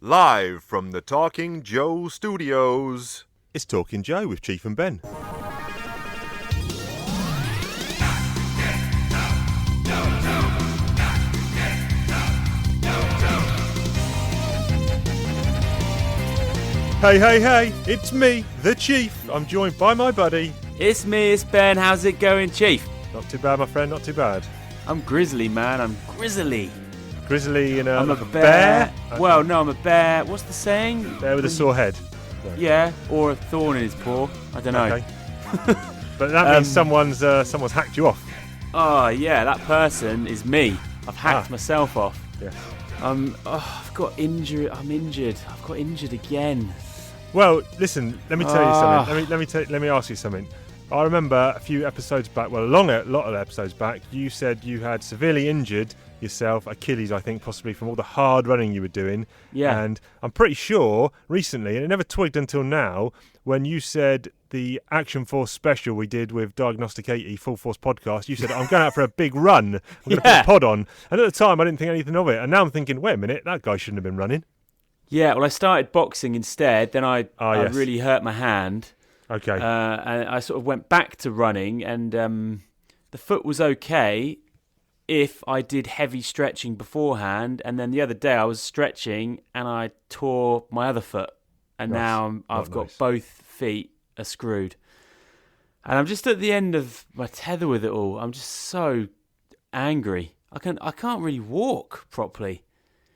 Live from the Talking Joe studios. It's Talking Joe with Chief and Ben. Hey, it's me, the Chief. I'm joined by my buddy. It's me, it's Ben. How's it going, Chief? Not too bad, my friend, not too bad. I'm grizzly, man. I'm grizzly. Grizzly and I'm a bear. Well, no, I'm a bear. What's the saying? Bear with a sore head. No. Yeah, or a thorn in his paw. I don't know. Okay. But that means someone's hacked you off. Oh, yeah, that person is me. I've hacked myself off. Yes. I've got injured. I'm injured. I've got injured again. Well, listen, let me tell you something. Let me ask you something. I remember a few episodes back, well, a lot of episodes back, you said you had severely injured yourself, Achilles, I think, possibly from all the hard running you were doing. Yeah. And I'm pretty sure recently, and it never twigged until now, when you said the Action Force special we did with Diagnostic 80 Full Force podcast, you said, I'm going out for a big run. I'm going to put a pod on. And at the time, I didn't think anything of it. And now I'm thinking, wait a minute, that guy shouldn't have been running. Yeah, well, I started boxing instead. Then I really hurt my hand. Okay. And I sort of went back to running, and the foot was okay if I did heavy stretching beforehand. And then the other day I was stretching and I tore my other foot, and now I've got both feet are screwed. And I'm just at the end of my tether with it all. I'm just so angry. I can't really walk properly.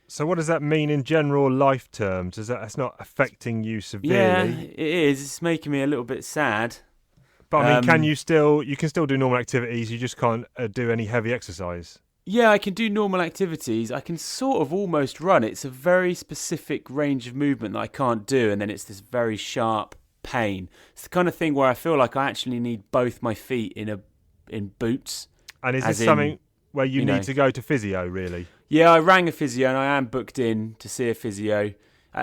So what does that mean in general life terms? That's not affecting you severely? Yeah, it is. It's making me a little bit sad. But I mean, you can still do normal activities, you just can't do any heavy exercise? Yeah, I can do normal activities. I can sort of almost run. It's a very specific range of movement that I can't do, and then it's this very sharp pain. It's the kind of thing where I feel like I actually need both my feet in boots. And is this something where you need to go to physio, really? Yeah, I rang a physio and I am booked in to see a physio.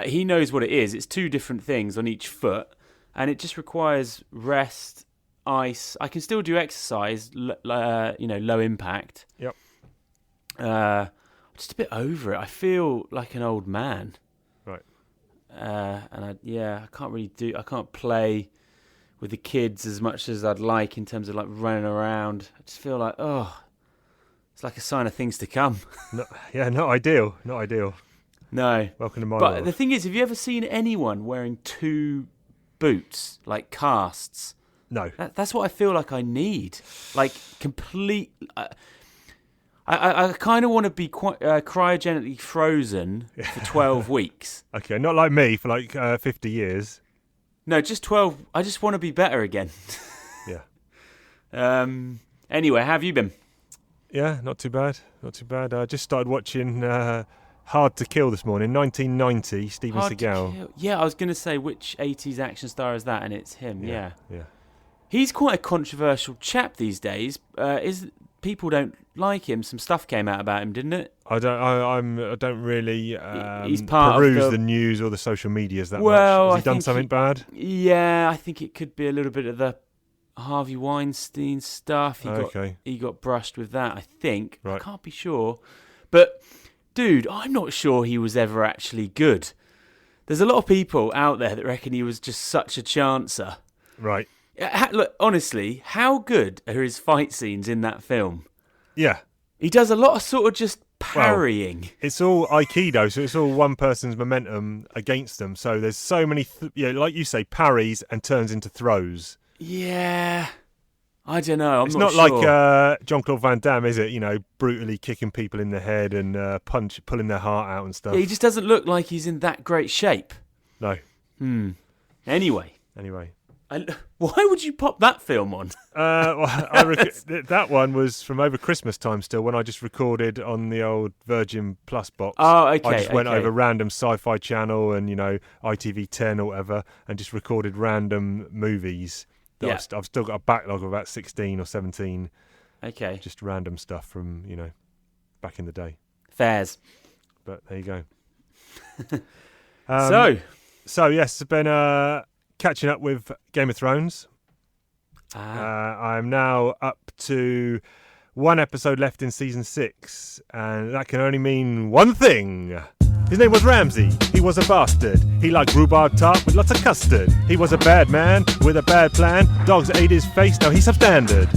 He knows what it is. It's two different things on each foot, and it just requires rest, ice. I can still do exercise, low impact. Yep. Just a bit over it. I feel like an old man. Right. And I can't play with the kids as much as I'd like in terms of like running around. I just feel like, it's like a sign of things to come. Not ideal. No. Welcome to my world. But the thing is, have you ever seen anyone wearing two boots, like casts? No. That's what I feel like I need. Like, complete... I kind of want to be cryogenically frozen for 12 weeks. Okay, not like me for like 50 years. No, just 12. I just want to be better again. Yeah. Anyway, how have you been? Yeah, not too bad. I just started watching Hard to Kill this morning, 1990, Steven Seagal. Yeah, I was going to say, which 80s action star is that? And it's him, yeah. He's quite a controversial chap these days. People don't like him. Some stuff came out about him, didn't it? I don't really He's part peruse of the news or the social medias that much. Has he done something bad? Yeah, I think it could be a little bit of the Harvey Weinstein stuff. He got brushed with that, I think. Right. I can't be sure. But, dude, I'm not sure he was ever actually good. There's a lot of people out there that reckon he was just such a chancer. Right. Look, honestly, how good are his fight scenes in that film? Yeah. He does a lot of sort of just parrying. Well, it's all Aikido, so it's all one person's momentum against them. So there's so many, like you say, parries and turns into throws. Yeah, I don't know. It's not sure. Like Jean-Claude Van Damme, is it? Brutally kicking people in the head and pulling their heart out and stuff. Yeah, he just doesn't look like he's in that great shape. No. Anyway. Why would you pop that film on? That one was from over Christmas time still, when I just recorded on the old Virgin Plus box. Oh, okay. I just went over random Sci-Fi Channel and, ITV10 or whatever, and just recorded random movies. I've still got a backlog of about 16 or 17. Okay. Just random stuff from, back in the day. Fairs. But there you go. So yes, it's been catching up with Game of Thrones. I'm now up to one episode left in season 6, and that can only mean one thing. His name was Ramsey. He was a bastard. He liked rhubarb tart with lots of custard. He was a bad man with a bad plan. Dogs ate his face. Now he's substandard.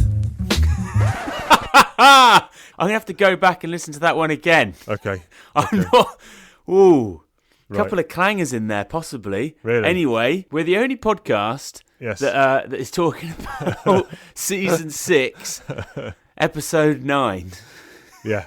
I'm going to have to go back and listen to that one again. Okay. I'm not... Ooh. Right. Couple of clangers in there, possibly. Really? Anyway, we're the only podcast Yes. that is talking about season 6, episode 9. Yeah.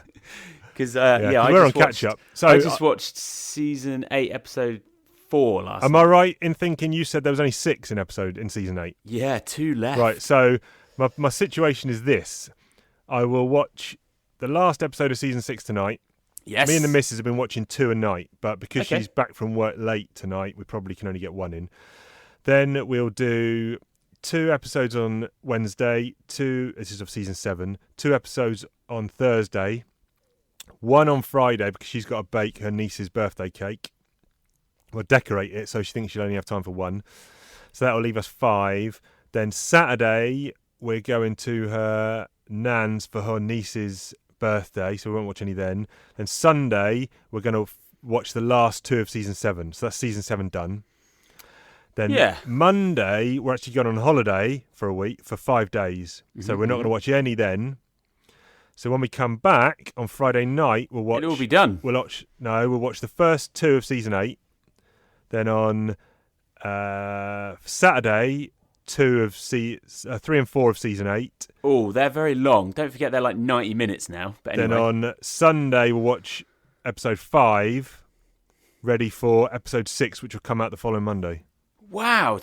Because we're on catch up. So I just watched season 8, episode 4 last am night. I right in thinking you said there was only 6 in season 8? Yeah, 2 left. Right. So my situation is this: I will watch the last episode of season 6 tonight. Yes. Me and the missus have been watching 2 a night, but because Okay. she's back from work late tonight, we probably can only get 1 in. Then we'll do 2 episodes on Wednesday. This is of season 7. 2 episodes on Thursday. 1 on Friday because she's got to bake her niece's birthday cake. We'll decorate it so she thinks she'll only have time for 1. So that will leave us 5. Then Saturday we're going to her nan's for her niece's birthday, so we won't watch any then. Then Sunday we're going to watch the last 2 of season 7. So that's season 7 done. Then Monday we're actually going on holiday for a week for 5 days. So we're not going to watch any then. So when we come back on Friday night, we'll watch. It'll all be done. We'll watch the first 2 of season 8. Then on Saturday, 3 and 4 of season 8. Oh, they're very long. Don't forget they're like 90 minutes now. But anyway. Then on Sunday, we'll watch episode 5, ready for episode 6, which will come out the following Monday. Wow.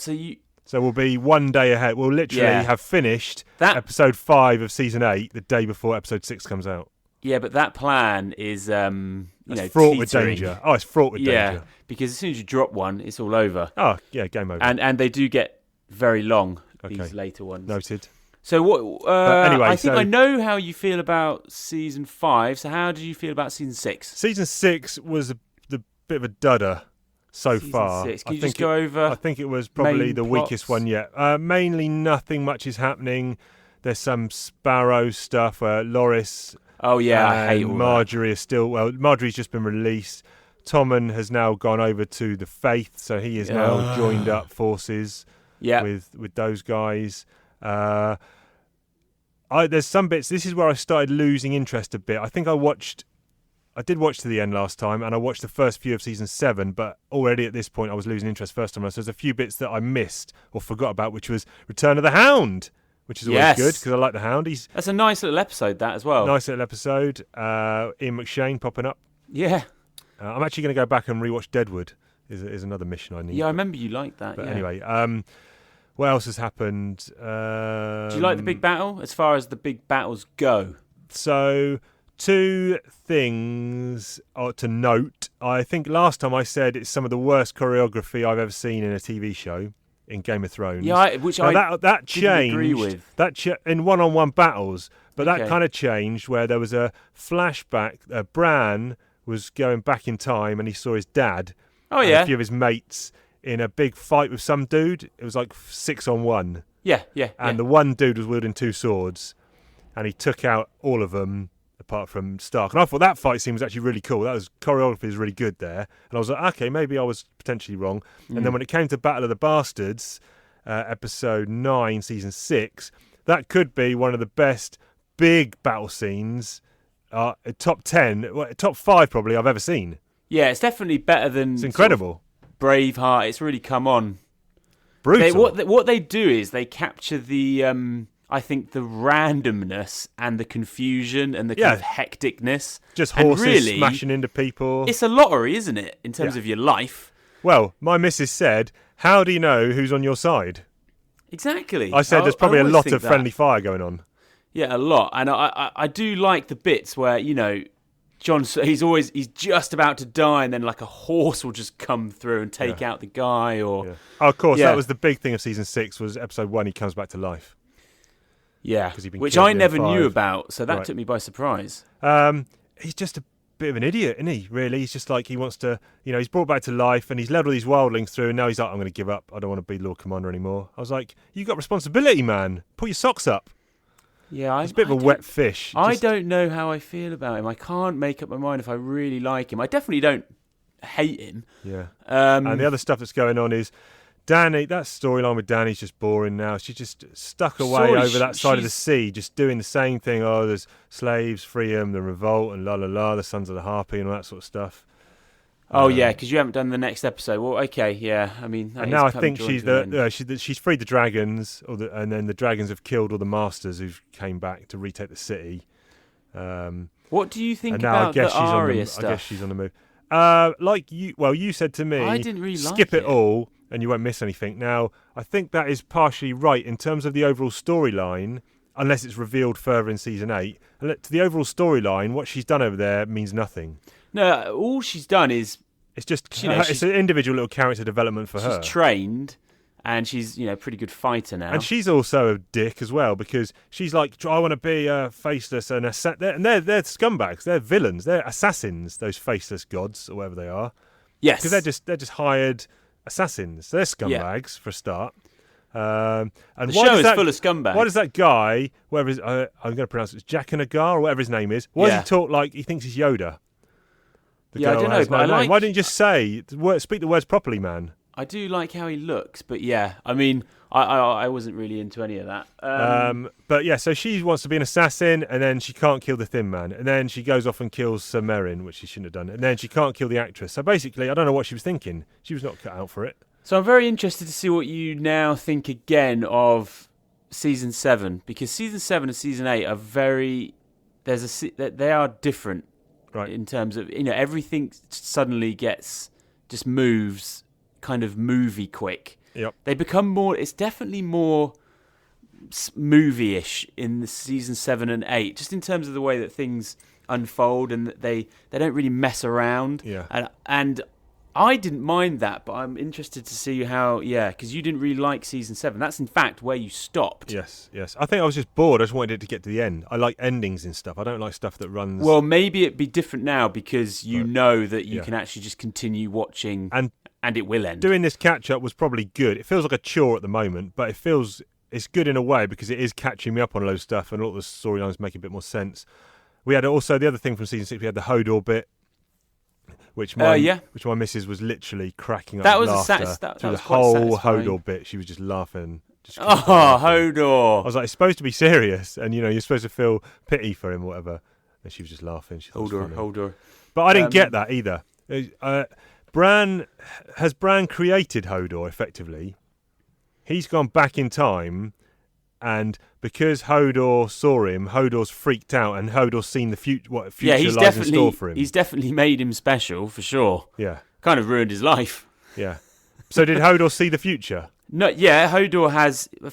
So we'll be 1 day ahead. We'll literally have finished episode 5 of season 8 the day before episode 6 comes out. Yeah, but that plan is, it's fraught with danger. Oh, it's fraught with danger. Yeah, because as soon as you drop one, it's all over. Oh, yeah, game over. And they do get very long, these later ones. Noted. So what? Anyway, I think I know how you feel about season 5. So how did you feel about season 6? Season 6 was the bit of a dudder so season far. 6. Can you just go over? I think it was probably the plots? weakest one yet. Mainly nothing much is happening. There's some Sparrow stuff where Loris Oh yeah, I hate all Marjorie is still. Well, Marjorie's just been released. Tommen has now gone over to the Faith, so he is now joined up forces with those guys. There's some bits. This is where I started losing interest a bit. I think I did watch to the end last time, and I watched the first few of season 7, but already at this point I was losing interest first time. So there's a few bits that I missed or forgot about, which was Return of the Hound, which is always good because I like the Hound. That's a nice little episode, that as well. Nice little episode. Ian McShane popping up. Yeah. I'm actually going to go back and rewatch Deadwood. Is another mission I need. Yeah, I remember you liked that. But anyway, what else has happened? Do you like the big battle? As far as the big battles go. So 2 things to note. I think last time I said it's some of the worst choreography I've ever seen in a TV show in Game of Thrones. Yeah, that changed. Agree with. In one-on-one battles, but that kind of changed where there was a flashback. Bran was going back in time and he saw his dad. Oh and yeah. a few of his mates in a big fight with some dude. It was like 6-on-1. Yeah. And the one dude was wielding 2 swords, and he took out all of them apart from Stark. And I thought that fight scene was actually really cool. Choreography was really good there. And I was like, okay, maybe I was potentially wrong. And then when it came to Battle of the Bastards, episode 9, season 6, that could be one of the best big battle scenes, top 10, top 5 probably I've ever seen. Yeah, it's definitely better than. It's incredible. Sort of Braveheart. It's really come on. Brutal. What they do is they capture the. I think the randomness and the confusion and the kind of hecticness. Just horses really, smashing into people. It's a lottery, isn't it, in terms of your life? Well, my missus said, how do you know who's on your side? Exactly. I said there's probably a lot of friendly fire going on. Yeah, a lot. And I do like the bits where, John, he's just about to die and then like a horse will just come through and take out the guy or... Yeah. Oh, of course, that was the big thing of season 6 was episode 1, he comes back to life. Yeah, which I never knew about, so that took me by surprise. He's just a bit of an idiot, isn't he, really? He's just like, he wants to, he's brought back to life and he's led all these wildlings through and now he's like, I'm going to give up. I don't want to be Lord Commander anymore. I was like, you got responsibility, man. Put your socks up. Yeah, he's a bit of a wet fish. I don't know how I feel about him. I can't make up my mind if I really like him. I definitely don't hate him. Yeah. And the other stuff that's going on is Danny. That storyline with Danny's just boring now. She's just stuck away over that side of the sea, just doing the same thing. Oh, there's slaves, free them, the revolt, and la la la, the Sons of the Harpy, and all that sort of stuff. Oh yeah, because you haven't done the next episode. Well, okay, yeah. I mean, and now I think she's freed the dragons, and then the dragons have killed all the masters who came back to retake the city. What do you think about the Arya stuff? I guess she's on the move. You said to me, I didn't really skip it all and you won't miss anything. Now, I think that is partially right in terms of the overall storyline, unless it's revealed further in season 8. To the overall storyline, what she's done over there means nothing. No, all she's done is it's just it's an individual little character development for her. She's trained. And she's, a pretty good fighter now. And she's also a dick as well, because she's like, I want to be faceless and they're scumbags, they're villains, they're assassins. Those faceless gods or whatever they are. Yes, because they're just hired assassins. They're scumbags for a start. And the show is full of scumbags. Why does that guy, whatever his, I'm going to pronounce it, Jack Nagar or whatever his name is? Why does he talk like he thinks he's Yoda? I don't know. But why didn't you just speak the words properly, man? I do like how he looks, but yeah, I mean, I wasn't really into any of that. But yeah, so she wants to be an assassin, and then she can't kill the Thin Man, and then she goes off and kills Sir Meryn, which she shouldn't have done, and then she can't kill the actress. So basically, I don't know what she was thinking. She was not cut out for it. So I'm very interested to see what you now think again of season 7, because season 7 and season 8 are they are different, right? In terms of everything suddenly just moves kind of movie quick. Yep. They become more. It's definitely more movie-ish in the season 7 and 8, just in terms of the way that things unfold and that they don't really mess around. Yeah. And I didn't mind that, but I'm interested to see how. Yeah, because you didn't really like season 7. That's in fact where you stopped. Yes. I think I was just bored. I just wanted it to get to the end. I like endings and stuff. I don't like stuff that runs. Well, maybe it'd be different now because you know that you can actually just continue watching and it will end. Doing this catch-up was probably good. It feels like a chore at the moment, but it's good in a way because it is catching me up on a load of stuff and all the storylines make a bit more sense. We had also the other thing from season 6, we had the Hodor bit, which my missus was literally cracking up with laughter through the whole Hodor bit. She was just laughing. Hodor! I was like, it's supposed to be serious, and you're supposed to feel pity for him or whatever. And she was just laughing. Hodor. But I didn't get that either. Bran created Hodor effectively. He's gone back in time, and because Hodor saw him, Hodor's freaked out, and Hodor's seen the future. What future lies in store for him? He's definitely made him special for sure. Yeah, kind of ruined his life. Yeah. So did Hodor see the future? No. Yeah, Hodor has. I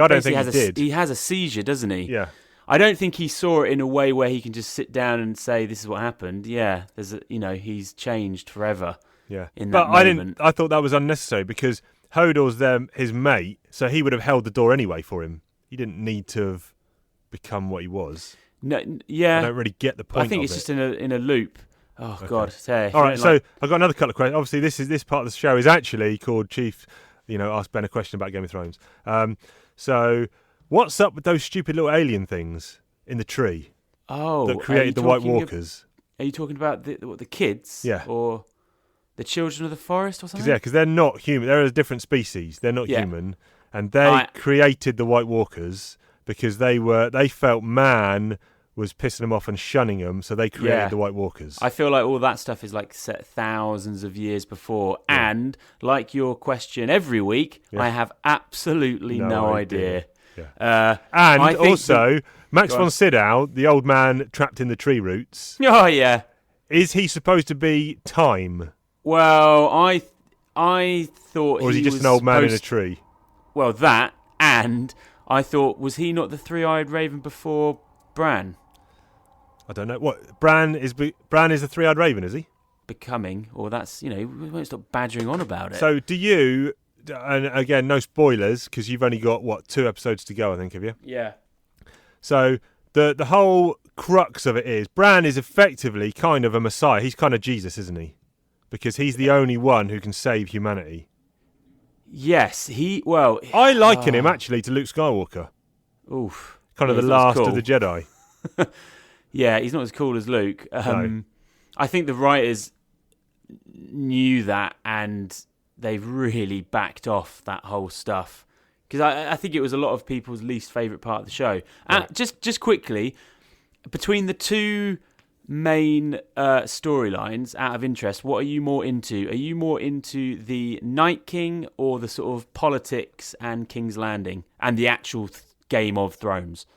don't think he did. He has a seizure, doesn't he? Yeah. I don't think he saw it in a way where he can just sit down and say, "This is what happened." Yeah, he's changed forever. Yeah, in that moment. I thought that was unnecessary because Hodor's his mate, so he would have held the door anyway for him. He didn't need to have become what he was. No, yeah, I don't really get the point. I think it's just in a loop. Oh okay. God! All right, so I've got another couple of questions. Obviously, this part of the show is actually called Chief. Ask Ben a question about Game of Thrones. So what's up with those stupid little alien things in the tree? Oh, that created the White Walkers. Are you talking about the kids? Yeah. Or the children of the forest or something? Because they're not human. They're a different species. They're not human, and they created the White Walkers because they felt man was pissing them off and shunning them, so they created the White Walkers. I feel like all that stuff is like set thousands of years before, and like your question every week, I have absolutely no idea. Yeah. And also, Max von Sydow, the old man trapped in the tree roots. Oh yeah, is he supposed to be time? Well, I thought, or is he just an old man in a tree? Well, that, and I thought, was he not the three-eyed raven before Bran? I don't know. What Bran is the three-eyed raven, is he? Becoming, or that's we won't stop badgering on about it. So do you? And again, no spoilers because you've only got 2 episodes to go, I think, have you? Yeah. So the whole crux of it is Bran is effectively kind of a messiah. He's kind of Jesus, isn't he? Because he's the only one who can save humanity. Yes, I liken him actually to Luke Skywalker. Oof. Kind of the last of the Jedi. Yeah, he's not as cool as Luke. No. I think the writers knew that, and they've really backed off that whole stuff. Because I think it was a lot of people's least favourite part of the show. Right. Just quickly, between the two main storylines, out of interest, what are you more into? Are you more into the Night King or the sort of politics and King's Landing and the actual Game of Thrones?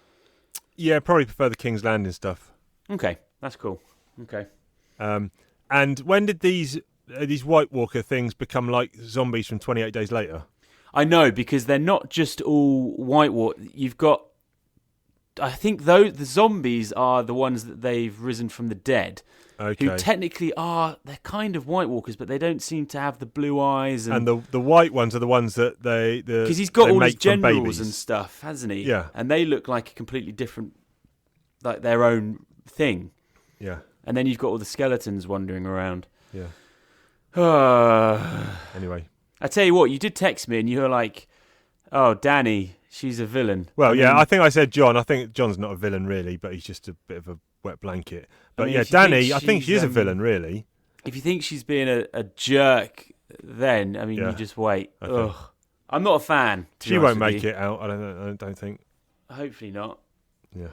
Yeah, probably prefer the King's Landing stuff. Okay, that's cool. Okay. And when did these White Walker things become like zombies from 28 Days Later? I know, because they're not just all White Walker. You've got, I think, though, the zombies are the ones that they've risen from the dead. Okay. Who technically they're kind of White Walkers, but they don't seem to have the blue eyes. And the white ones are the ones that because he's got all his generals babies and stuff, hasn't he? Yeah. And they look like a completely different, like their own thing. Yeah. And then you've got all the skeletons wandering around. Yeah. Anyway. I tell you what, you did text me and you were like, "Oh, Danny, she's a villain." Well, I think I said John. I think John's not a villain really, but he's just a bit of a wet blanket. But if you Danny, think I think she is a she's, villain really. If you think she's being a jerk, then you just wait. Okay. Ugh. I'm not a fan. She won't make it out. I don't think. Hopefully not. Yeah.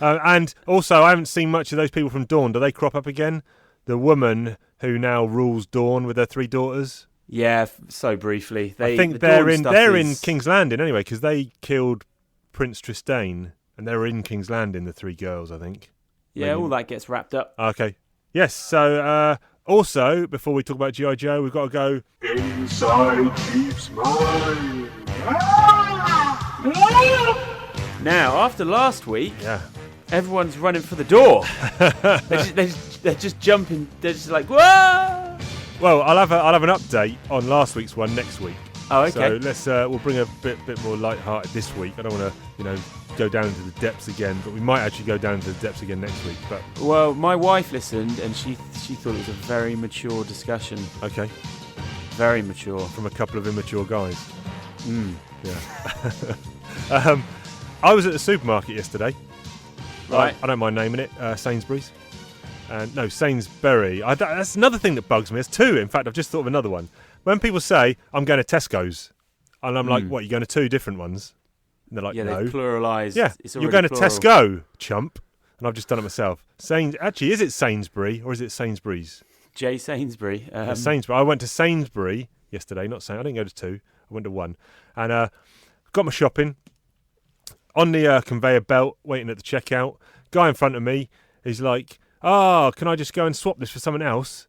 And also, I haven't seen much of those people from Dawn. Do they crop up again? The woman who now rules Dawn with her 3 daughters. Yeah, so briefly. I think they're in King's Landing anyway, because they killed Prince Tristane, and they were in King's Landing. The 3 girls, I think. Yeah, Maybe. all that gets wrapped up. Okay. Yes. So also, before we talk about G.I. Joe, we've got to go Inside Chief's mind. Now, after last week, Yeah. everyone's running for the door. they're just jumping. They're just like, whoa! Well, I'll have an update on last week's one next week. Oh, okay. So let's we'll bring a bit more light-hearted this week. I don't want to go down into the depths again, but we might actually go down into the depths again next week. But Well, my wife listened and she thought it was a very mature discussion. okay, Very mature. from a couple of immature guys. Mm. Yeah. I was at the supermarket yesterday. Right. I don't mind naming it. Sainsbury's. No, Sainsbury. That's another thing that bugs me. There's 2. In fact, I've just thought of another one. When people say, I'm going to Tesco's, and I'm like, what, you're going to 2 different ones? And they're like, Yeah, no. they've pluralised. Yeah, It's you're already going to plural. Tesco, chump. And I've just done it myself. Actually, is it Sainsbury or is it Sainsbury's? J. Sainsbury. Sainsbury. I went to Sainsbury yesterday, not Sain. I didn't go to 2. I went to 1. And got my shopping. On the conveyor belt, waiting at the checkout. Guy in front of me is like, can I just go and swap this for someone else?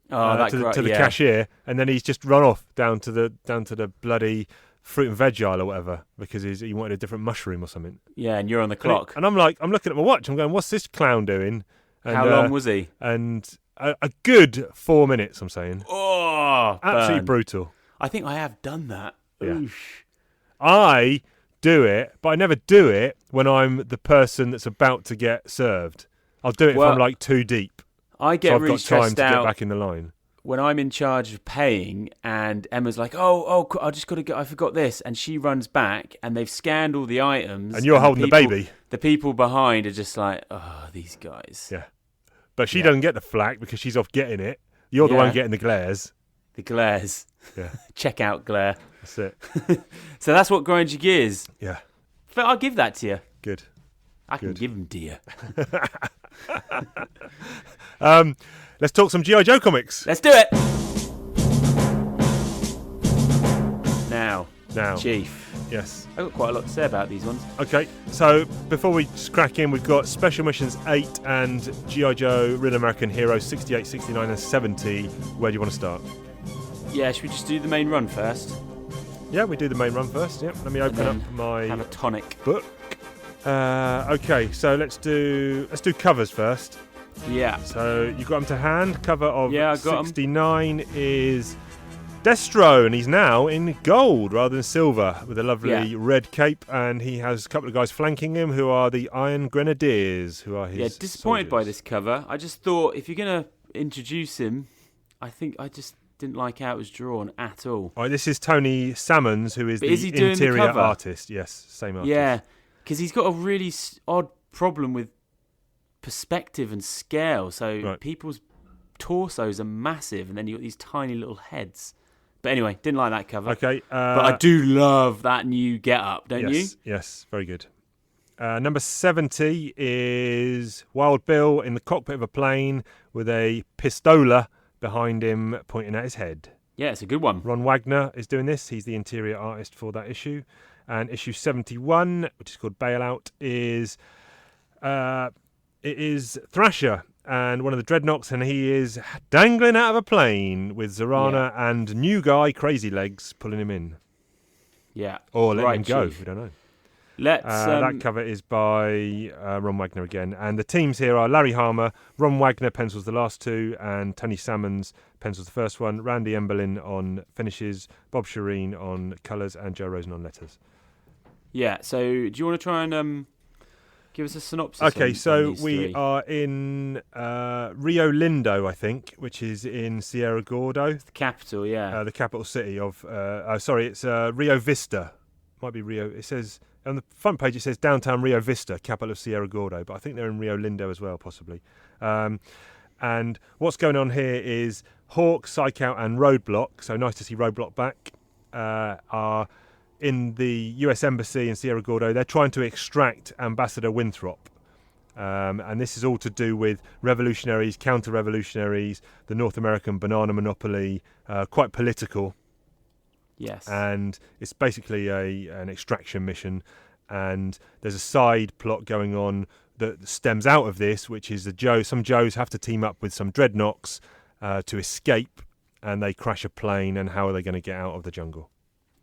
To the cashier, and then he's just run off down to the bloody fruit and veg aisle or whatever because he wanted a different mushroom or something. Yeah, and you're on the clock. And I'm looking at my watch. I'm going, what's this clown doing? And, How long was he? And a good 4 minutes. I'm saying, Oh, absolutely burn. brutal. I think I have done that. Yeah. Oosh. I do it, but I never do it when I'm the person that's about to get served. I'll do it if I'm like too deep. I get so I've really got time stressed to out get back in the line. when I'm in charge of paying, and Emma's like, "Oh, I just got to go. I forgot this," and she runs back, and they've scanned all the items, And you're holding the baby. The people behind are just like, "Oh, these guys." Yeah, but she doesn't get the flack because she's off getting it. You're the one getting the glares. The glares. Yeah, Checkout glare. that's it. So that's what grinds your gears. Yeah, But I'll give that to you. good. I can give them to you. Let's talk some G.I. Joe comics. Let's do it. Now, Chief. Yes. I've got quite a lot to say about these ones. Okay, so before we just crack in, we've got Special Missions 8 and G.I. Joe Real American Heroes 68, 69 and 70. Where do you want to start? Yeah, should we just do the main run first? Yeah, we do the main run first. Yep, let me open up my Have a tonic. book. Okay, so let's do covers first. Yeah. So you got them to hand. Cover of Yeah, I got 'em. 69 is Destro, and he's now in gold rather than silver with a lovely red cape, and he has a couple of guys flanking him who are the Iron Grenadiers, who are his disappointed by soldiers. this cover. I just thought if you're going to introduce him, I think I just didn't like how it was drawn at all. All right, this is Tony Salmons, who is But the is he doing the interior cover? artist. Yes, same artist. Yeah, because he's got a really odd problem with perspective and scale. So Right. people's torsos are massive, and then you got these tiny little heads. But anyway, didn't like that cover. Okay. But I do love that new get-up, don't you? Yes, very good. Number 70 is Wild Bill in the cockpit of a plane with a pistola behind him pointing at his head. Yeah, it's a good one. Ron Wagner is doing this. He's the interior artist for that issue. And issue 71, which is called Bailout, is Thrasher and one of the Dreadnoks, and he is dangling out of a plane with Zorana and new guy Crazy Legs pulling him in. Yeah. Or letting him go. Chief. We don't know. That cover is by Ron Wagner again. And the teams here are Larry Harmer, Ron Wagner pencils the last two, and Tony Salmons pencils the first one, Randy Emberlin on finishes, Bob Shireen on colours, and Joe Rosen on letters. Yeah, so do you want to try and give us a synopsis? Okay, so these we three? are in Rio Lindo, I think, which is in Sierra Gordo. The capital, yeah. The capital city of... it's Rio Vista. Might be Rio... It says... On the front page it says downtown Rio Vista, capital of Sierra Gordo, but I think they're in Rio Lindo as well, possibly. And what's going on here is Hawk, Psychout and Roadblock, so nice to see Roadblock back, are in the US Embassy in Sierra Gordo. They're trying to extract Ambassador Winthrop. And this is all to do with revolutionaries, counter-revolutionaries, the North American banana monopoly, quite political. Yes. And it's basically an extraction mission, and there's a side plot going on that stems out of this, which is some Joes have to team up with some Dreadnoks to escape, and they crash a plane, and how are they going to get out of the jungle?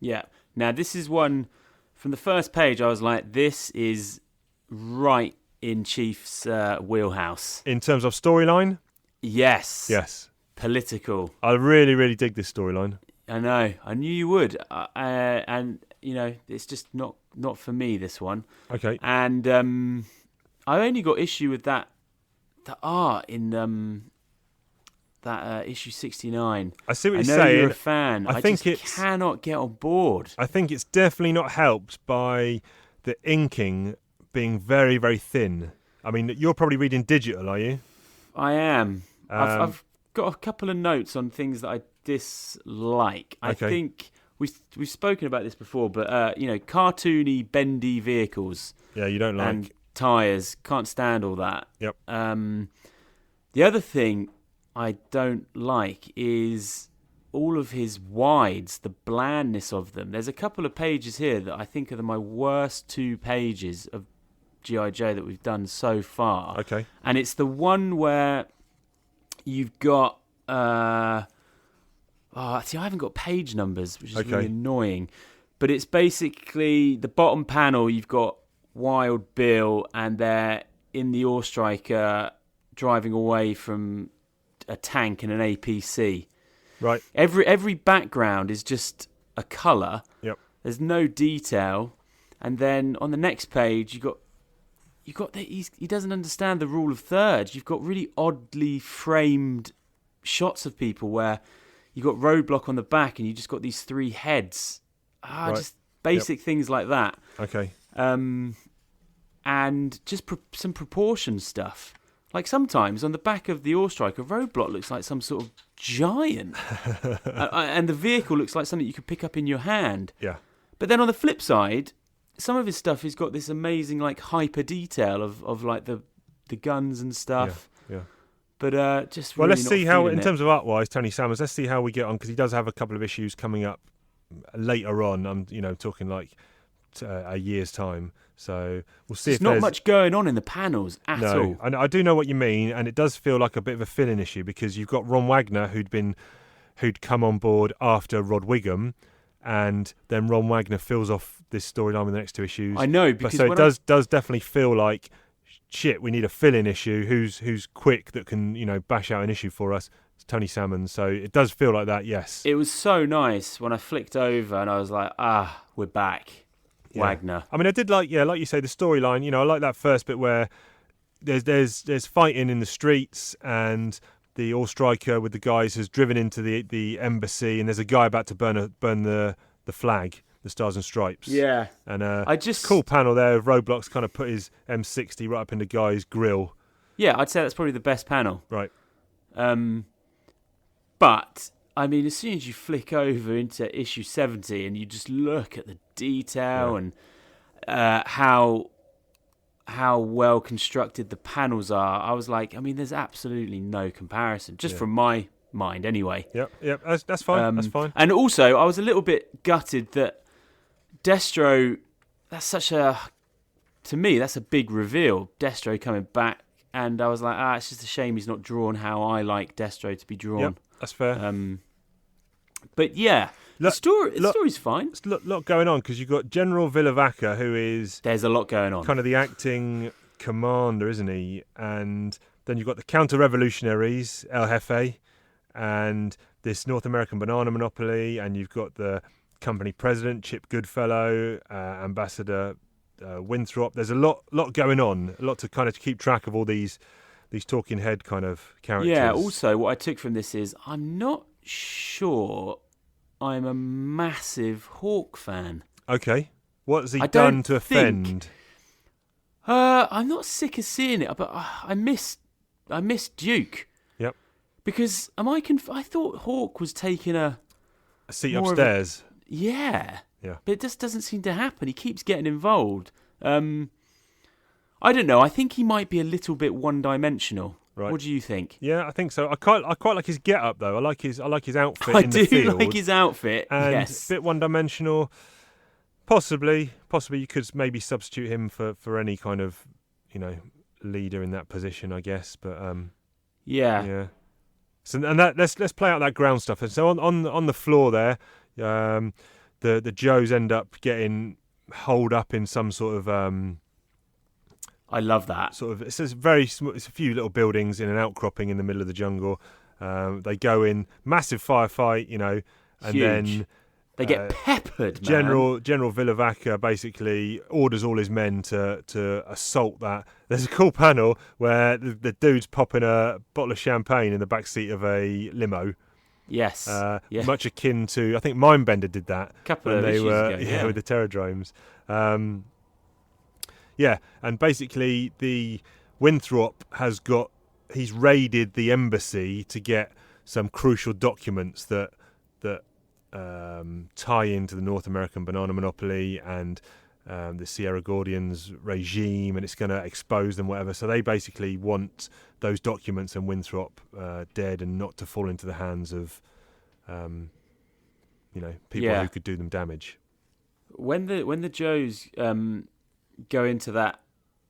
Yeah. Now, this is one, from the first page, I was like, this is right in Chief's wheelhouse. In terms of storyline? Yes. Yes. Political. I really, really dig this storyline. I know. I knew you would. And, it's just not for me, this one. Okay. And I only got issue with the art in that issue 69. I see what you're I know saying. you're a fan. I think just cannot get on board. I think it's definitely not helped by the inking being very, very thin. I mean, you're probably reading digital, are you? I am. I've got a couple of notes on things that I dislike. I think we've spoken about this before, but cartoony, bendy vehicles. Yeah, you don't like. And tyres. Can't stand all that. Yep. The other thing I don't like is all of his wides, the blandness of them. There's a couple of pages here that I think are my worst 2 pages of G.I. Joe that we've done so far. Okay. And it's the one where you've got... I haven't got page numbers, which is really annoying. But it's basically the bottom panel, you've got Wild Bill, and they're in the Ore Striker driving away from a tank and an APC. Right. Every background is just a colour. Yep. There's no detail. And then on the next page, you got he doesn't understand the rule of thirds. You've got really oddly framed shots of people where you got Roadblock on the back and you just got these 3 heads. Right. Just basic things like that. Okay. And just some proportion stuff. Like sometimes on the back of the Ore Striker, Roadblock looks like some sort of giant. And the vehicle looks like something you could pick up in your hand. Yeah. But then on the flip side, some of his stuff has got this amazing like hyper detail of like the guns and stuff. Yeah. But just well, really let's not see how, feeling in it. terms of art-wise, Tony Salmons, let's see how we get on, because he does have a couple of issues coming up later on. I'm talking like a year's time. So we'll see. There's not much going on in the panels at all. And I do know what you mean, and it does feel like a bit of a fill-in issue, because you've got Ron Wagner who'd come on board after Rod Wiggum, and then Ron Wagner fills off this storyline with the next 2 issues. I know, because so it does definitely feel like, shit, we need a fill-in issue. Who's quick that can bash out an issue for us? It's Tony Salmons. So it does feel like that. Yes. It was so nice when I flicked over and I was like, we're back. Yeah. Wagner. I mean, I did like you say, the storyline. I like that first bit where there's fighting in the streets, and the All Striker with the guys has driven into the embassy, and there's a guy about to burn the flag, the Stars and Stripes. Yeah. And cool panel there of Roadblock's kind of put his M60 right up in the guy's grill. Yeah, I'd say that's probably the best panel. Right. But I mean, as soon as you flick over into issue 70 and you just look at the detail and how well constructed the panels are, I was like, I mean, there's absolutely no comparison, just from my mind, anyway. Yep. That's fine. That's fine. And also, I was a little bit gutted that Destro. To me, that's a big reveal. Destro coming back, and I was like, it's just a shame he's not drawn how I like Destro to be drawn. Yep, that's fair. But yeah, the story's fine. There's a lot going on because you've got General Villavaca, who is... There's a lot going on. Kind of the acting commander, isn't he? And then you've got the counter-revolutionaries, El Jefe, and this North American banana monopoly, and you've got the company president, Chip Goodfellow, Ambassador Winthrop. There's a lot going on, a lot to kind of keep track of all these talking head kind of characters. Yeah, also what I took from this is I'm not sure I'm a massive Hawk fan. Okay. What has he done to offend? I'm not sick of seeing it, but I miss Duke. Yep. Because I thought Hawk was taking a seat upstairs. Yeah. Yeah. But it just doesn't seem to happen. He keeps getting involved. I don't know. I think he might be a little bit one-dimensional. Right. What do you think? Yeah, I think so. I quite like his get-up though. I like his outfit I in the field. do like his outfit. And yes. A bit one-dimensional. Possibly you could maybe substitute him for any kind of, leader in that position, I guess. But yeah. So and let's play out that ground stuff. And so on the floor there, the Joes end up getting holed up in some sort of. I love that. It's a few little buildings in an outcropping in the middle of the jungle. They go in, massive firefight, and Huge. Then they get peppered. General Villavaca basically orders all his men to assault that. There's a cool panel where the dude's popping a bottle of champagne in the back seat of a limo. Yes. Much akin to, I think Mindbender did that. A couple of issues ago, with the Terradromes. And basically the Winthrop he's raided the embassy to get some crucial documents that tie into the North American banana monopoly and the Sierra Gordians regime, and it's going to expose them, whatever. So they basically want those documents and Winthrop dead and not to fall into the hands of people who could do them damage. When the Joes go into that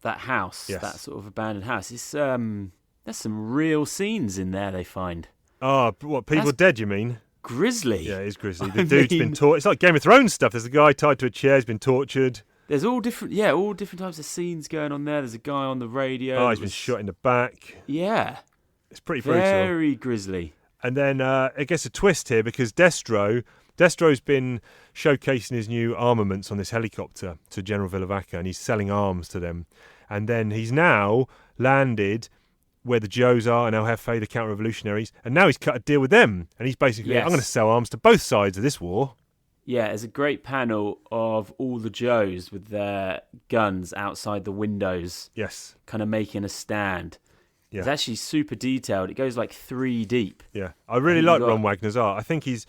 house, yes. that sort of abandoned house, it's there's some real scenes in there they find. Oh, what, people dead, you mean? Grisly. Yeah, it is grisly. The dude's been tortured. It's like Game of Thrones stuff. There's a guy tied to a chair, he's been tortured. There's all different types of scenes going on there. There's a guy on the radio. Oh, he's been shot in the back. Yeah. It's pretty brutal. Very grisly. And then it gets a twist here because Destro's been showcasing his new armaments on this helicopter to General Villavaca, and he's selling arms to them. And then he's now landed where the Joes are and El Jefe, the counter-revolutionaries, and now he's cut a deal with them. And he's basically, I'm going to sell arms to both sides of this war. Yeah, there's a great panel of all the Joes with their guns outside the windows. Yes. Kind of making a stand. Yeah. It's actually super detailed. It goes like 3 deep. Yeah. I really like Ron Wagner's art. I think he's...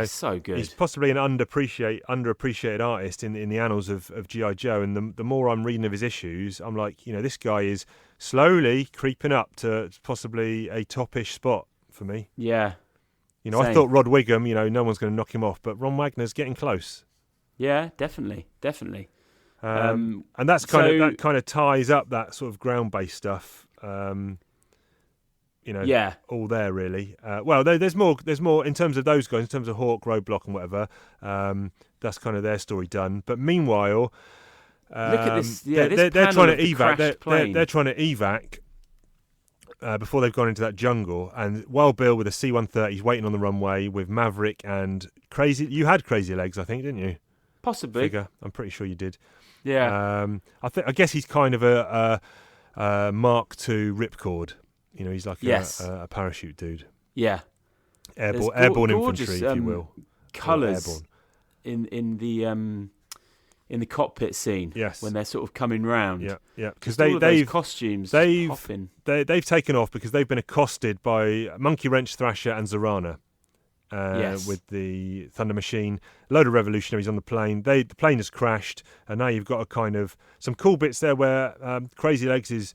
so good. He's possibly an underappreciated artist in the annals of G.I. Joe, and the more I'm reading of his issues, I'm like, this guy is slowly creeping up to possibly a top-ish spot for me. Yeah. Same. I thought Rod Wiggum, no one's going to knock him off, but Ron Wagner's getting close. Yeah, definitely. And that's that kind of ties up that sort of ground-based stuff. All there really. There's more in terms of those guys, in terms of Hawk, Roadblock, and whatever. That's kind of their story done. But meanwhile, look at this. Yeah, they're trying to evac. They're trying to evac before they've gone into that jungle. And Wild Bill with a C-130 is waiting on the runway with Maverick and Crazy. You had Crazy Legs, I think, didn't you? Possibly. Figure. I'm pretty sure you did. Yeah. I guess he's kind of a Mark II Ripcord. He's like a parachute dude. Yeah. Airborne infantry, if you will. Colours in the in the cockpit scene. Yes. When they're sort of coming round. Yeah. Because all of those costumes just popping. They've taken off because they've been accosted by Monkey Wrench, Thrasher, and Zorana. Yes. With the Thunder Machine, a load of revolutionaries on the plane. The plane has crashed, and now you've got a kind of some cool bits there where Crazy Legs is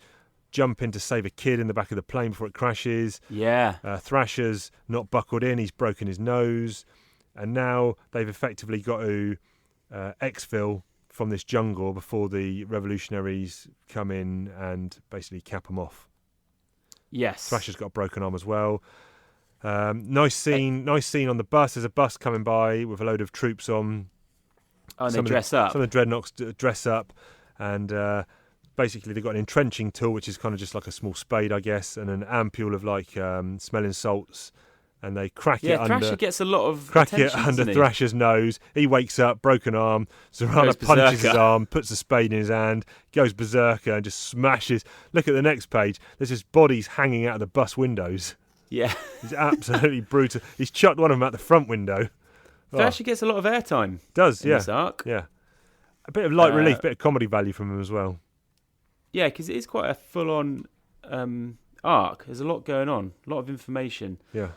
jumping to save a kid in the back of the plane before it crashes. Yeah. Thrasher's not buckled in; he's broken his nose, and now they've effectively got to exfil from this jungle before the revolutionaries come in and basically cap them off. Yes. Thrasher's got a broken arm as well. Nice scene on the bus. There's a bus coming by with a load of troops on. Oh, and they dress up. Some of the dreadnoks dress up, and basically they've got an entrenching tool, which is kind of just like a small spade, I guess, and an ampule of like smelling salts, and they crack it under. Yeah, Thrasher gets a lot of crack it attention, under doesn't he? Thrasher's nose. He wakes up, broken arm. Zorana punches his arm, puts the spade in his hand, goes berserker, and just smashes. Look at the next page. There's just bodies hanging out of the bus windows. Yeah. He's absolutely brutal. He's chucked one of them out the front window. Thrasher gets a lot of airtime. Does, in this arc. Yeah. A bit of light relief, bit of comedy value from him as well. Yeah, because it is quite a full-on arc. There's a lot going on, a lot of information. Yeah.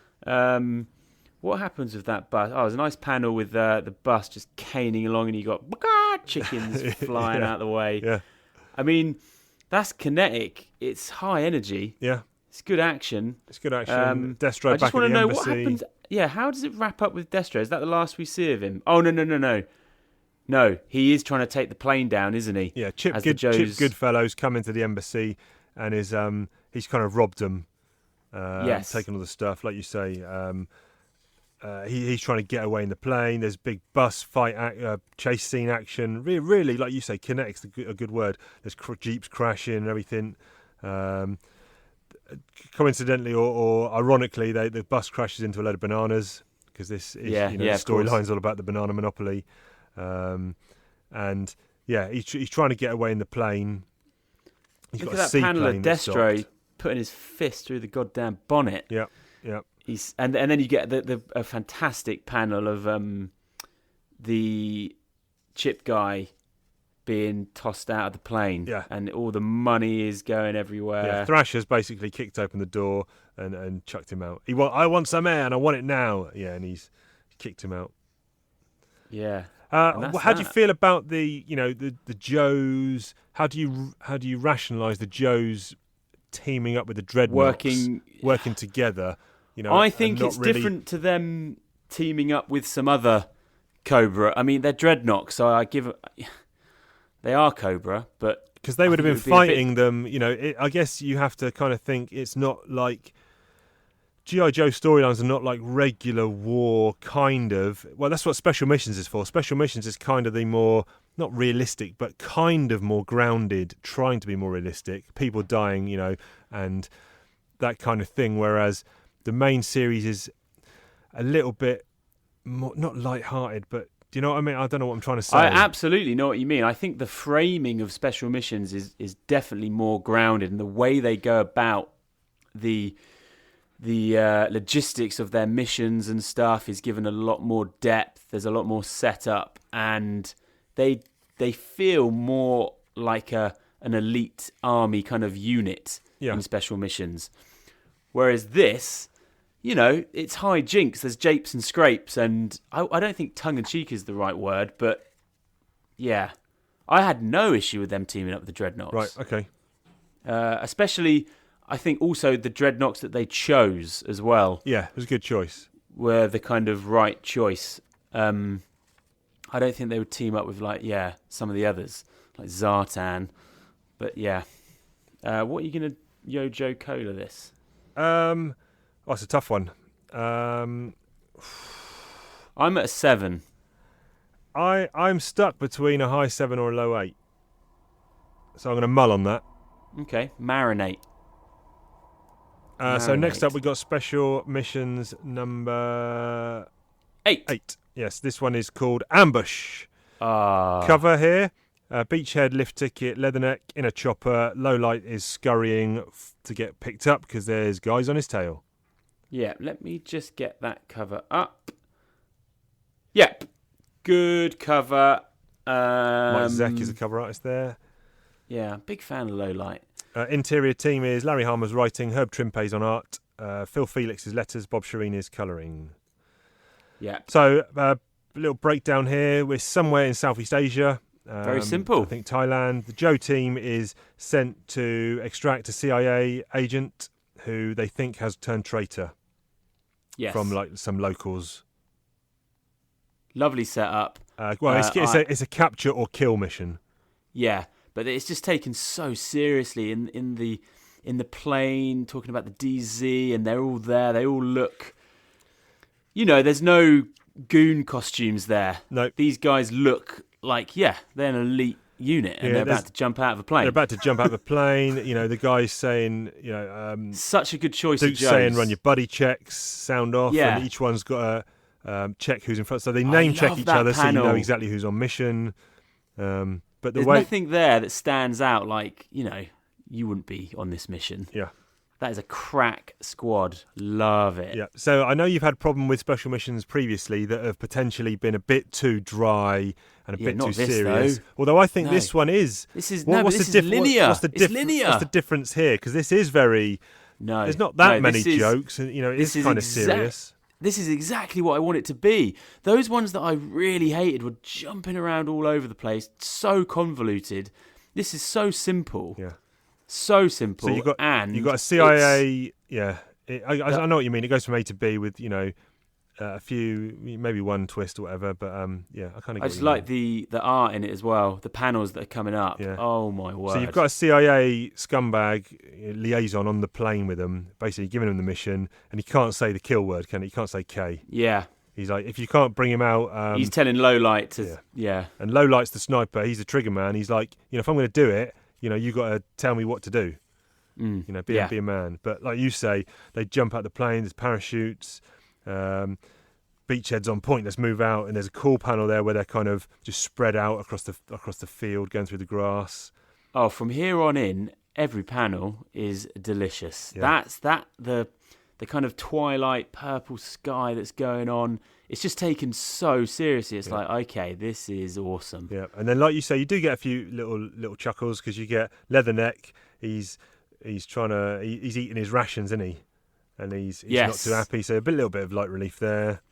What happens with that bus? Oh, there's a nice panel with the bus just caning along, and you got chickens flying out the way. Yeah. I mean, that's kinetic. It's high energy. Yeah. It's good action. Destro I back just want at to the know embassy. what happens. Yeah, how does it wrap up with Destro? Is that the last we see of him? Oh, no. No, he is trying to take the plane down, isn't he? Yeah, Chip As Goodfellows come into the embassy and he's kind of robbed them. Yes. Taken all the stuff, like you say. He's trying to get away in the plane. There's big bus fight, chase scene action. Really, like you say, kinetic's a good word. There's jeeps crashing and everything. Coincidentally or ironically, the bus crashes into a load of bananas because this is the storyline's all about the banana monopoly. And yeah, he's trying to get away in the plane. He's Look got at a that seaplane panel of that's Destro stopped. putting his fist through the goddamn bonnet. Yeah. And then you get a fantastic panel of the Chip guy being tossed out of the plane. Yeah. And all the money is going everywhere. Yeah, Thrasher's basically kicked open the door and chucked him out. I want some air and I want it now. Yeah, and he's kicked him out. Yeah. How do you feel about the Joes? How do you rationalise the Joes teaming up with the Dreadnoks, working together? I think it's different to them teaming up with some other Cobra. I mean, they're Dreadnoks, so they are Cobra, but because they would have been fighting them. I guess you have to kind of think it's not like G.I. Joe storylines are not like regular war kind of. Well, that's what Special Missions is for. Special Missions is kind of the more, not realistic, but kind of more grounded, trying to be more realistic. People dying, and that kind of thing. Whereas the main series is a little bit more, not light-hearted, but do you know what I mean? I don't know what I'm trying to say. I absolutely know what you mean. I think the framing of Special Missions is definitely more grounded, and the way they go about the logistics of their missions and stuff is given a lot more depth. There's a lot more setup, and they feel more like an elite army kind of unit in Special Missions. Whereas this, it's hi-jinks. There's japes and scrapes, and I don't think tongue-in-cheek is the right word, but yeah, I had no issue with them teaming up with the Dreadnoks. Right. Okay. Especially, I think also the Dreadnoks that they chose as well. Yeah, it was a good choice. Were the kind of right choice. I don't think they would team up with some of the others like Zartan, but yeah. What are you gonna Joe Cola this? It's a tough one. I'm at a 7. I'm stuck between a high 7 or a low 8. So I'm going to mull on that. Okay, marinate. So next up we got Special Missions number 8. Yes, this one is called Ambush. Cover here. Beachhead, lift ticket, leatherneck, in a chopper. Lowlight is scurrying to get picked up because there's guys on his tail. Yeah, let me just get that cover up. Yep, good cover. Mike Zeck is the cover artist there. Yeah, big fan of Low Light. Interior team is Larry Harmer's writing, Herb Trimpe's on art, Phil Felix's letters, Bob Shireen's colouring. Yeah. So, a little breakdown here. We're somewhere in Southeast Asia. Very simple. I think Thailand. The Joe team is sent to extract a CIA agent who they think has turned traitor from like some locals. Lovely setup. It's a capture or kill mission. Yeah, but it's just taken so seriously in the plane, talking about the DZ, and they're all there. They all look. There's no goon costumes there. No, these guys look like they're an elite unit, and they're about to jump out of a plane. They're about to jump out of a plane. The guy's saying, such a good choice. Duke's of saying, run your buddy checks, sound off, and each one's got a check who's in front. So they name check each other, so you know exactly who's on mission. But there's nothing there that stands out like you wouldn't be on this mission. Yeah. That is a crack squad. Love it. Yeah. So I know you've had a problem with special missions previously that have potentially been a bit too dry and a bit too serious. Though. Although I think this one is. This is linear. It's linear. What's the difference here? Because this is very. No. There's not that many jokes, and it's kind of serious. This is exactly what I want it to be. Those ones that I really hated were jumping around all over the place, so convoluted. This is so simple. Yeah. So simple. So you've got a CIA. Yeah, I know what you mean. It goes from A to B with a few, maybe one twist or whatever. But I kind of. I just like the art in it as well. The panels that are coming up. Yeah. Oh my word! So you've got a CIA scumbag liaison on the plane with them, basically giving him the mission, and he can't say the kill word, can he? He can't say K. Yeah. He's like, if you can't bring him out, he's telling Low Light to. Yeah. And Low Light's the sniper. He's the trigger man. He's like, if I'm going to do it. You got to tell me what to do. Be a man. But like you say, they jump out the plane. There's parachutes, beachheads on point. Let's move out. And there's a cool panel there where they're kind of just spread out across the field, going through the grass. Oh, from here on in, every panel is delicious. Yeah. That's the kind of twilight purple sky that's going on. It's just taken so seriously. It's like, okay, this is awesome. Yeah, and then like you say, you do get a few little chuckles because you get Leatherneck. He's eating his rations, isn't he? And he's not too happy. So little bit of light relief there.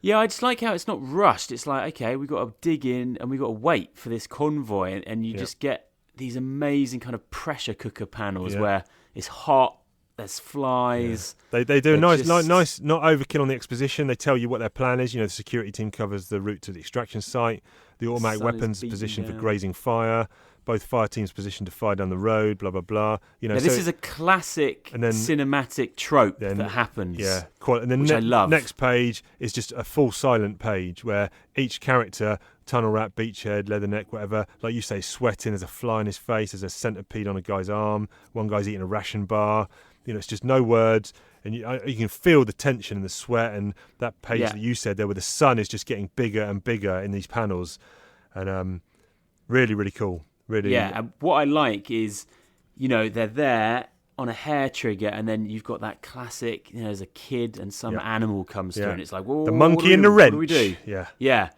Yeah, I just like how it's not rushed. It's like, okay, we've got to dig in and we've got to wait for this convoy, and you just get these amazing kind of pressure cooker panels where it's hot. There's flies. Yeah. They do a nice, not overkill on the exposition. They tell you what their plan is. The security team covers the route to the extraction site. The automatic weapons positioned for grazing fire. Both fire teams positioned to fire down the road. Blah blah blah. This is a classic cinematic trope that happens. Yeah, and then which I love. Next page is just a full silent page where each character, tunnel rat, beachhead, Leatherneck, whatever, like you say, sweating. There's a fly in his face. There's a centipede on a guy's arm. One guy's eating a ration bar. It's just no words, and you can feel the tension and the sweat. And that page that you said there, where the sun is just getting bigger and bigger in these panels, and really, really cool. Really, and what I like is, they're there on a hair trigger, and then you've got that classic. There's a kid and some animal comes through, and it's like, well, the monkey and the wrench. What do we do? Yeah.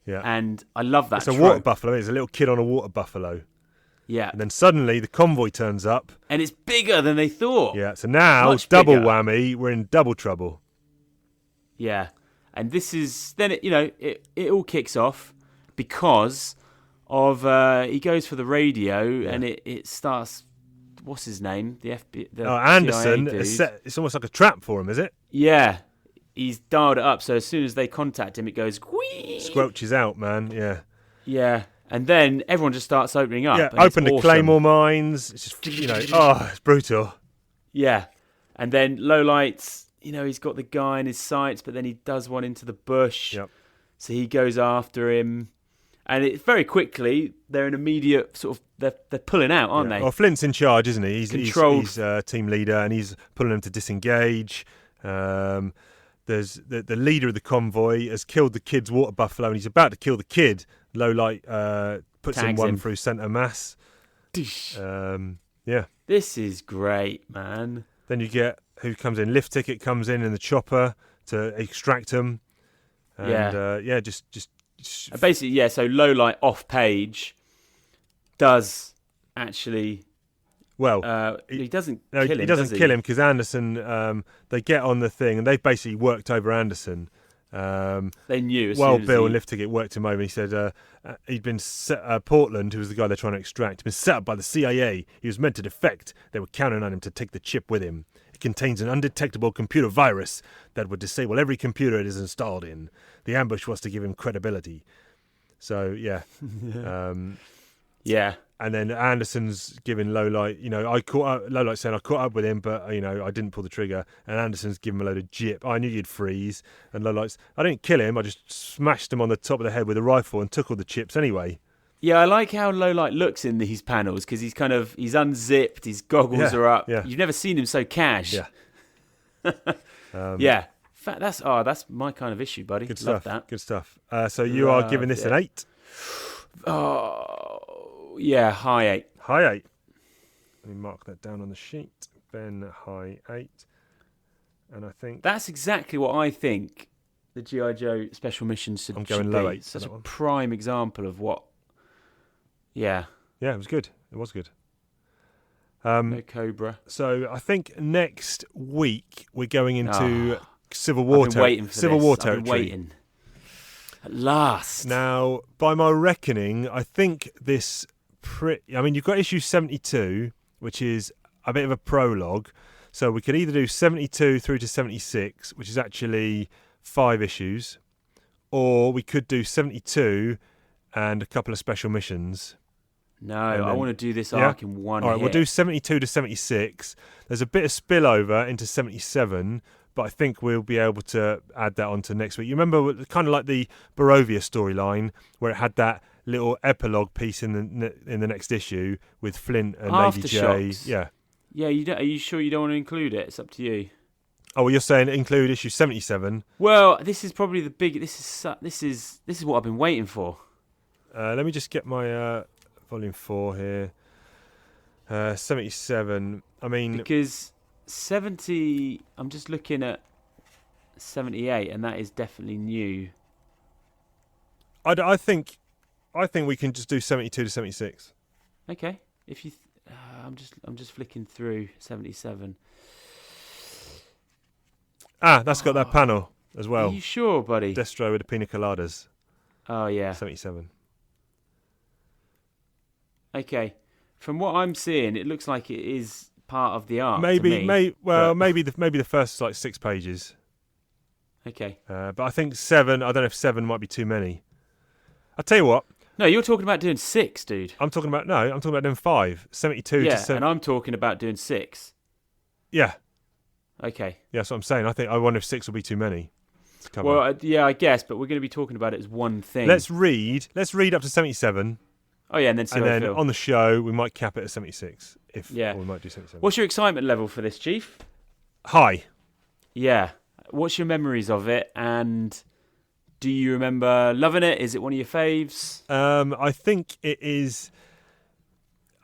And I love that. It's a water buffalo. It's a little kid on a water buffalo. Yeah. And then suddenly the convoy turns up. And it's bigger than they thought. Yeah. So now, double whammy, we're in double trouble. Yeah. And this is, then it all kicks off because of, he goes for the radio and it starts, what's his name? The Anderson. CIA It's almost like a trap for him, is it? Yeah. He's dialed it up, so as soon as they contact him, it goes, whee! Squelches out, man. Yeah. Yeah. And then everyone just starts opening up. Yeah, open the Claymore mines. It's just, it's brutal. Yeah. And then Low Lights, he's got the guy in his sights, but then he does one into the bush. Yep. So he goes after him. And it very quickly, they're an immediate sort of, they're pulling out, aren't they? Well, Flint's in charge, isn't he? He's team leader, and he's pulling them to disengage. There's the leader of the convoy has killed the kid's water buffalo, and he's about to kill the kid. Low Light puts him one through centre mass. Yeah. This is great, man. Then you get who comes in. Lift Ticket comes in the chopper to extract them. And, just Basically, yeah. So low light off page does actually. Well, He doesn't no, kill him. he doesn't does kill him because Anderson. They get on the thing and they've basically worked over Anderson. They knew. Well, Bill and Lift Ticket worked him over. He said he'd been Portland, who was the guy they're trying to extract, been set up by the CIA. He was meant to defect. They were counting on him to take the chip with him. It contains an undetectable computer virus that would disable every computer it is installed in. The ambush was to give him credibility. So yeah, yeah. And then Anderson's giving Lowlight, Lowlight saying I caught up with him, but I didn't pull the trigger. And Anderson's giving him a load of jip. I knew you'd freeze. And Lowlight's, I didn't kill him. I just smashed him on the top of the head with a rifle and took all the chips anyway. Yeah, I like how Lowlight looks in these panels because he's unzipped, his goggles are up. Yeah. You've never seen him so cash. Yeah. Yeah. That's my kind of issue, buddy. Good Love stuff. that. Good stuff. So you are giving this an 8? Oh, yeah, high 8. High 8. Let me mark that down on the sheet. Ben, high 8. And I think that's exactly what I think the G.I. Joe Special Missions should, I'm going should low be. 8 for Such that a one. prime example of what. Yeah. Yeah, it was good. It was good. No Cobra. So I think next week we're going into Civil War. I've been waiting for Civil this. War I've been territory. waiting. At last. Now, by my reckoning, I think this. You've got issue 72, which is a bit of a prologue. So we could either do 72 through to 76, which is actually 5 issues, or we could do 72 and a couple of special missions. No, I want to do this Yeah? arc in one All right, hit. we'll do 72 to 76. There's a bit of spillover into 77, but I think we'll be able to add that on to next week. You remember kind of like the Barovia storyline where it had that little epilogue piece in the next issue with Flint and Lady J. Aftershocks. Yeah. Yeah, are you sure you don't want to include it? It's up to you. Oh, well, you're saying include issue 77. Well, this is probably the big. This is what I've been waiting for. Let me just get my volume 4 here. 77. I mean, Because 70, I'm just looking at 78, and that is definitely new. I think we can just do 72 to 76. Okay, if you, I'm just flicking through 77. That's got that panel as well. Are you sure, buddy? Destro with the pina coladas. Oh yeah. 77. Okay, from what I'm seeing, it looks like it is part of the arc. Maybe the first 6 pages. Okay. But I think 7. I don't know if 7 might be too many. I'll tell you what. No, you're talking about doing 6, dude. I'm talking about doing 5. 72 Yeah, to 7. and I'm talking about doing 6. Yeah. Okay. Yeah, that's what I'm saying. I wonder if 6 will be too many to cover. Well, yeah, I guess, but we're going to be talking about it as one thing. Let's read up to 77. Oh yeah, and then see and how I then feel. on the show we might cap it at 76. Or we might do 77. What's your excitement level for this, Chief? High. Yeah. What's your memories of it, and do you remember loving it? Is it one of your faves? I think it is.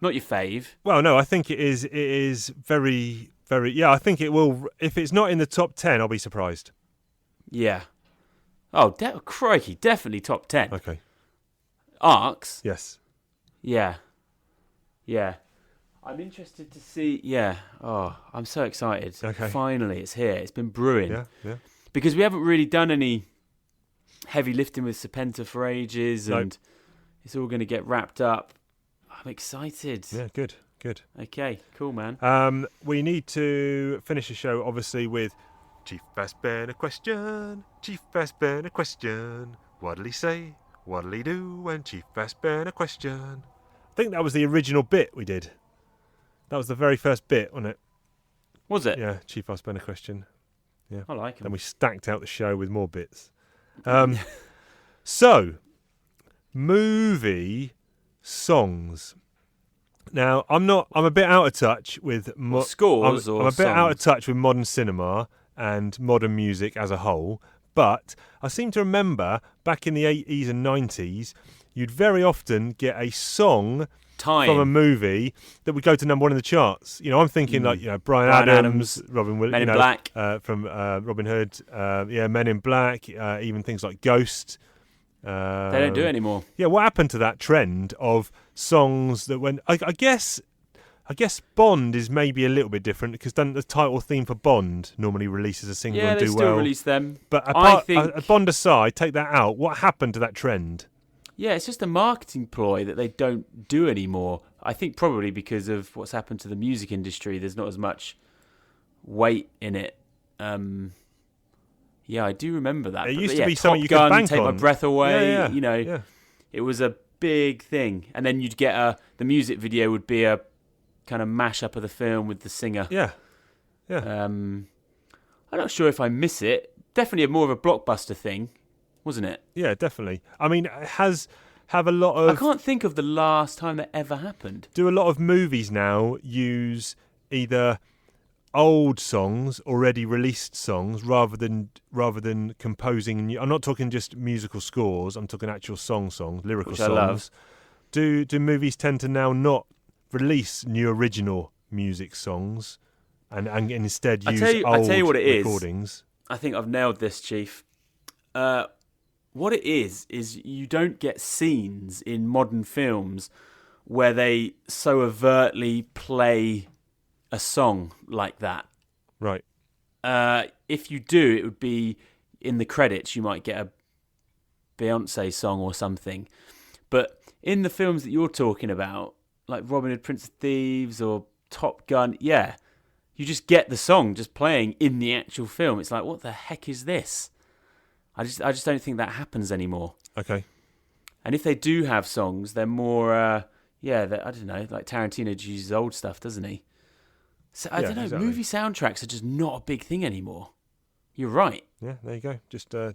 Not your fave. Well, no, I think it is. It is very, very. Yeah, I think it will. If it's not in the top 10, I'll be surprised. Yeah. Oh, crikey, definitely top 10. Okay. Arcs? Yes. Yeah. Yeah. I'm interested to see. Yeah. Oh, I'm so excited. Okay. Finally, it's here. It's been brewing. Yeah. Yeah. Because we haven't really done any heavy lifting with Serpenta for ages, and it's all going to get wrapped up. I'm excited. Yeah. Good. Good. Okay. Cool, man. We need to finish the show, obviously, with Chief asked Ben a question. Chief asked Ben a question. What'll he say? What'll he do when Chief asked Ben a question? I think that was the original bit we did. That was the very first bit, wasn't it? Was it? Yeah, Chief asked Ben a question. Yeah. I like him. Then we stacked out the show with more bits. So, movie songs. Now, I'm a bit out of touch with scores I'm or a bit out of songs? touch with modern cinema and modern music as a whole, but I seem to remember back in the 80s and 90s, you'd very often get a song from a movie that would go to number 1 in the charts. I'm thinking Bryan Adams, Robin Williams, Men in Black, from Robin Hood, Men in Black, even things like Ghost. They don't do it anymore. Yeah, what happened to that trend of songs that when I guess Bond is maybe a little bit different because doesn't the title theme for Bond normally releases a single Yeah, and they do still well? release them. But I apart, think Bond aside, take that out. What happened to that trend? Yeah, it's just a marketing ploy that they don't do anymore. I think probably because of what's happened to the music industry. There's not as much weight in it. Yeah, I do remember that. It But used to yeah, be Top something you Gun, could bank Take on. My Breath Away. Yeah. You know, Yeah. it was a big thing. And then you'd get the music video would be a kind of mashup of the film with the singer. Yeah. I'm not sure if I miss it. Definitely more of a blockbuster thing, wasn't it? Yeah, definitely. I mean, it have a lot of... I can't think of the last time that ever happened. Do a lot of movies now use either old songs, already released songs, rather than composing new? I'm not talking just musical scores. I'm talking actual songs, lyrical Which songs. I love. Do movies tend to now not release new original music songs, and instead use old I tell you what it is. recordings? I think I've nailed this, Chief. What it is you don't get scenes in modern films where they so overtly play a song like that. Right. If you do, it would be in the credits. You might get a Beyonce song or something. But in the films that you're talking about, like Robin Hood, Prince of Thieves or Top Gun, yeah, you just get the song just playing in the actual film. It's like, what the heck is this? I just don't think that happens anymore. Okay. And if they do have songs, they're more, I don't know, like Tarantino uses old stuff, doesn't he? So I don't know, exactly. movie soundtracks are just not a big thing anymore. You're right. Yeah, there you go. Just a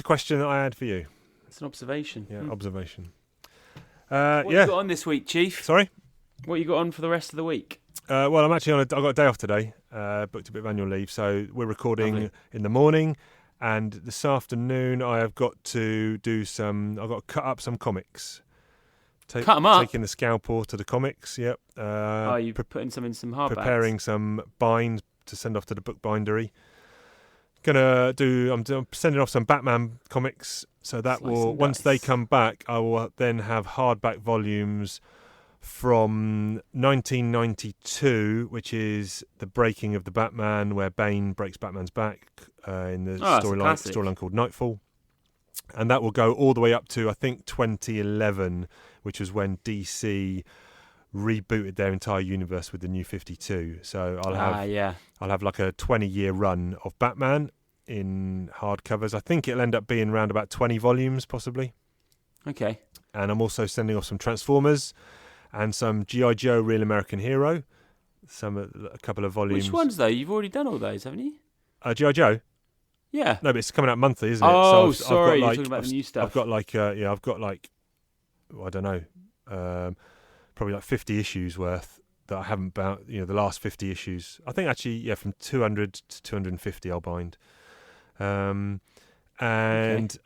question that I had for you. It's an observation. Yeah, observation. What you got on this week, Chief? Sorry? What you got on for the rest of the week? Well, I'm actually I got a day off today. Booked a bit of annual leave, so we're recording Lovely. in the morning, and this afternoon I have got to do some. I've got to cut up some comics. Cut 'em up? Taking the scalpel to the comics. Yep. You putting some in some hardbacks? Preparing some binds to send off to the bookbindery. I'm sending off some Batman comics, so that Slice will and once dice. they come back, I will then have hardback volumes from 1992, which is the breaking of the Batman, where Bane breaks Batman's back in the that's a classic. storyline called Nightfall, and that will go all the way up to I think 2011, which was when DC rebooted their entire universe with the New 52. So I'll have like a 20-year run of Batman in hardcovers. I think it'll end up being around about 20 volumes possibly. Okay. And I'm also sending off some Transformers and some G.I. Joe Real American Hero, a couple of volumes. Which ones though? You've already done all those, haven't you? G.I. Joe? Yeah. No, but it's coming out monthly, isn't it? Oh, so sorry, I've got you're talking about the new stuff. I've got I don't know, probably like 50 issues worth that I haven't bound. The last 50 issues. I think actually, from 200 to 250 I'll bind. And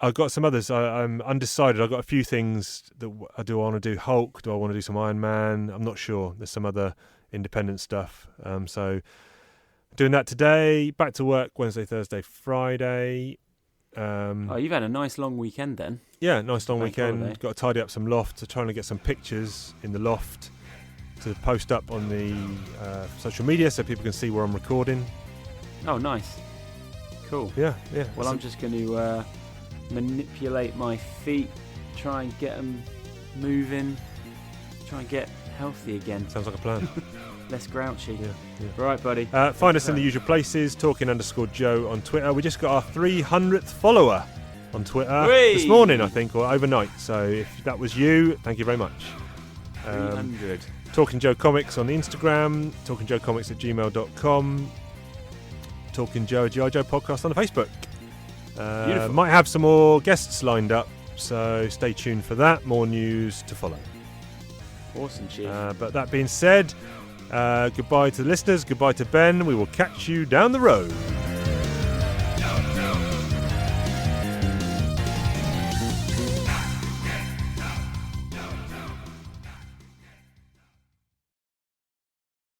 I've got some others. I'm undecided. I've got a few things that do I want to do Hulk? Do I want to do some Iron Man? I'm not sure. There's some other independent stuff. So doing that today. Back to work Wednesday, Thursday, Friday. You've had a nice long weekend then. Yeah, nice long Bank weekend. holiday. Got to tidy up some loft. So trying to get some pictures in the loft to post up on the social media so people can see where I'm recording. Oh, nice. Cool. Yeah. Well, I'm just going to manipulate my feet, try and get them moving, try and get healthy again. Sounds like a plan. Less grouchy. Yeah. Right, buddy. Find us in the usual places, talking_Joe on Twitter. We just got our 300th follower on Twitter this morning, I think, or overnight. So if that was you, thank you very much. 300. Talking Joe Comics on the Instagram, talkingjoecomics@gmail.com, Talking Joe, G.I. Joe podcast on the Facebook. Beautiful. Might have some more guests lined up, so stay tuned for that. More news to follow. Awesome, Chief. But that being said, goodbye to the listeners, goodbye to Ben. We will catch you down the road.